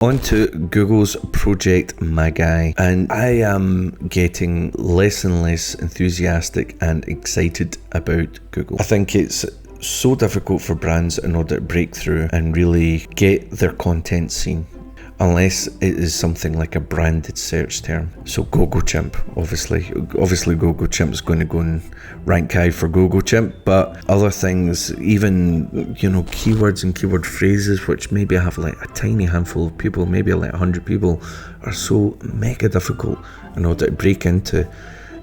On to Google's Project Magi, and I am getting less and less enthusiastic and excited about Google. I think it's so difficult for brands in order to break through and really get their content seen, unless it is something like a branded search term. So GoGoChimp, obviously GoGoChimp is going to go and rank high for GoGoChimp, but other things, even keywords and keyword phrases, which maybe have like a tiny handful of people, maybe like 100 people, are so mega difficult in order to break into,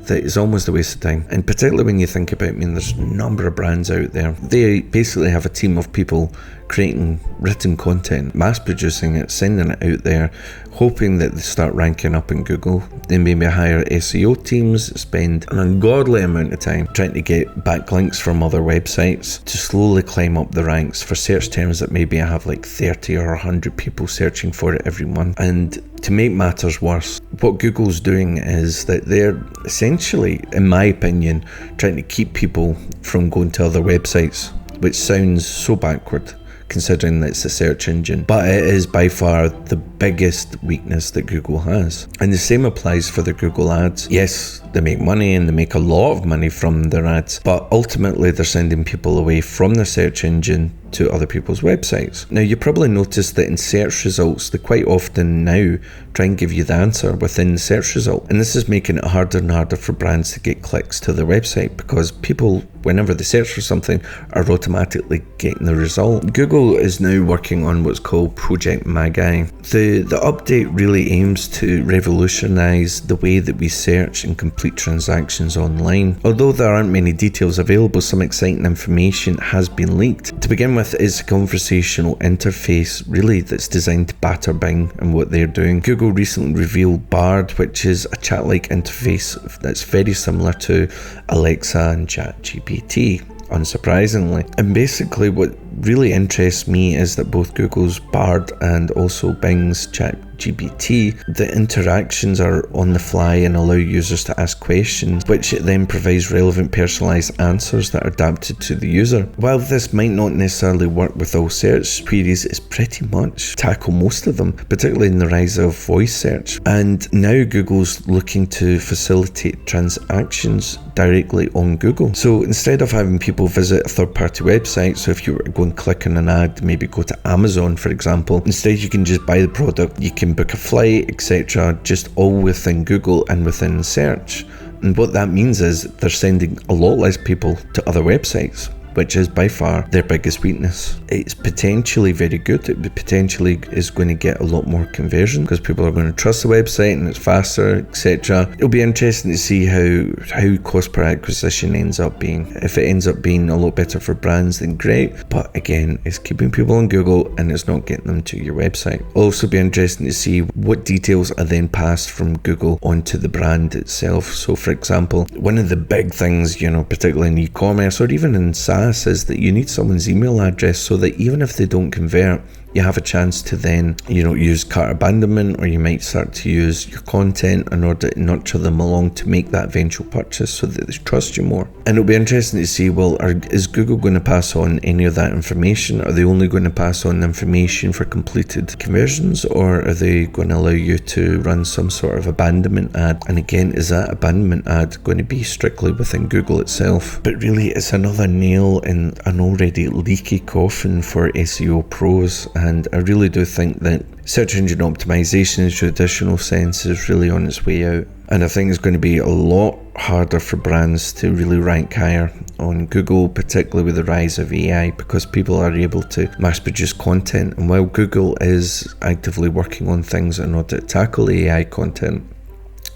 that is almost a waste of time. And particularly when you think about, there's a number of brands out there. They basically have a team of people creating written content, mass producing it, sending it out there, hoping that they start ranking up in Google. They maybe hire SEO teams, spend an ungodly amount of time trying to get backlinks from other websites to slowly climb up the ranks for search terms that maybe have like 30 or 100 people searching for it every month. And to make matters worse, what Google's doing is that they're essentially, in my opinion, trying to keep people from going to other websites, which sounds so backward considering that it's a search engine, but it is by far the biggest weakness that Google has. And the same applies for the Google ads. Yes, they make money and they make a lot of money from their ads, but ultimately they're sending people away from the search engine to other people's websites. Now, you probably noticed that in search results, they quite often now try and give you the answer within the search result. And this is making it harder and harder for brands to get clicks to their website, because people, whenever they search for something, are automatically getting the result. Google is now working on what's called Project Magi. The update really aims to revolutionize the way that we search and complete transactions online. Although there aren't many details available, some exciting information has been leaked. To begin with, is a conversational interface really that's designed to batter Bing and what they're doing. Google recently revealed Bard, which is a chat-like interface that's very similar to Alexa and ChatGPT, unsurprisingly. And basically what really interests me is that both Google's Bard and also Bing's ChatGPT, the interactions are on the fly and allow users to ask questions, which it then provides relevant personalized answers that are adapted to the user. While this might not necessarily work with all search queries, it's pretty much tackle most of them, particularly in the rise of voice search. And now Google's looking to facilitate transactions directly on Google. So instead of having people visit a third-party website, so if you were to go and click on an ad, maybe go to Amazon for example, instead you can just buy the product, you can book a flight, etc., just all within Google and within search. And what that means is they're sending a lot less people to other websites, which is by far their biggest weakness. It's potentially very good. It potentially is going to get a lot more conversion because people are going to trust the website and it's faster, etc. It'll be interesting to see how cost per acquisition ends up being. If it ends up being a lot better for brands, then great. But again, it's keeping people on Google and it's not getting them to your website. It'll also be interesting to see what details are then passed from Google onto the brand itself. So for example, one of the big things, particularly in e-commerce or even in SaaS, is that you need someone's email address so that even if they don't convert, you have a chance to then, use cart abandonment, or you might start to use your content in order to nurture them along to make that eventual purchase so that they trust you more. And it'll be interesting to see, is Google going to pass on any of that information? Are they only going to pass on information for completed conversions, or are they going to allow you to run some sort of abandonment ad? And again, is that abandonment ad going to be strictly within Google itself? But really, it's another nail in an already leaky coffin for SEO pros. And I really do think that search engine optimization in the traditional sense is really on its way out. And I think it's going to be a lot harder for brands to really rank higher on Google, particularly with the rise of AI, because people are able to mass produce content. And while Google is actively working on things in order to tackle AI content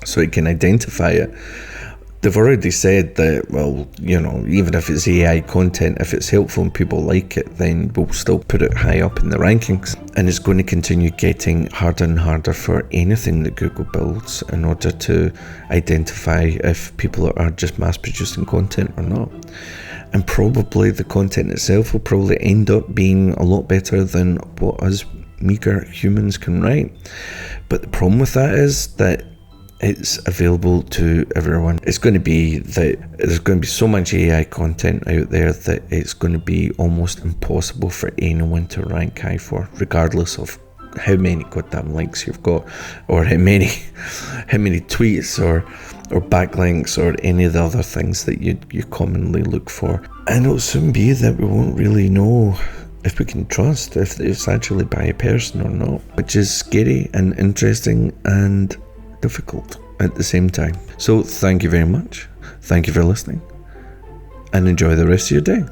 so it can identify it, they've already said that, even if it's AI content, if it's helpful and people like it, then we'll still put it high up in the rankings. And it's going to continue getting harder and harder for anything that Google builds in order to identify if people are just mass producing content or not. And probably the content itself will probably end up being a lot better than what us meager humans can write. But the problem with that is that it's available to everyone. It's going to be that there's going to be so much AI content out there that it's going to be almost impossible for anyone to rank high for, regardless of how many goddamn likes you've got, or how many tweets or backlinks or any of the other things that you commonly look for. And it'll soon be that we won't really know if we can trust if it's actually by a person or not, which is scary and interesting and difficult at the same time. So thank you very much. Thank you for listening, and enjoy the rest of your day.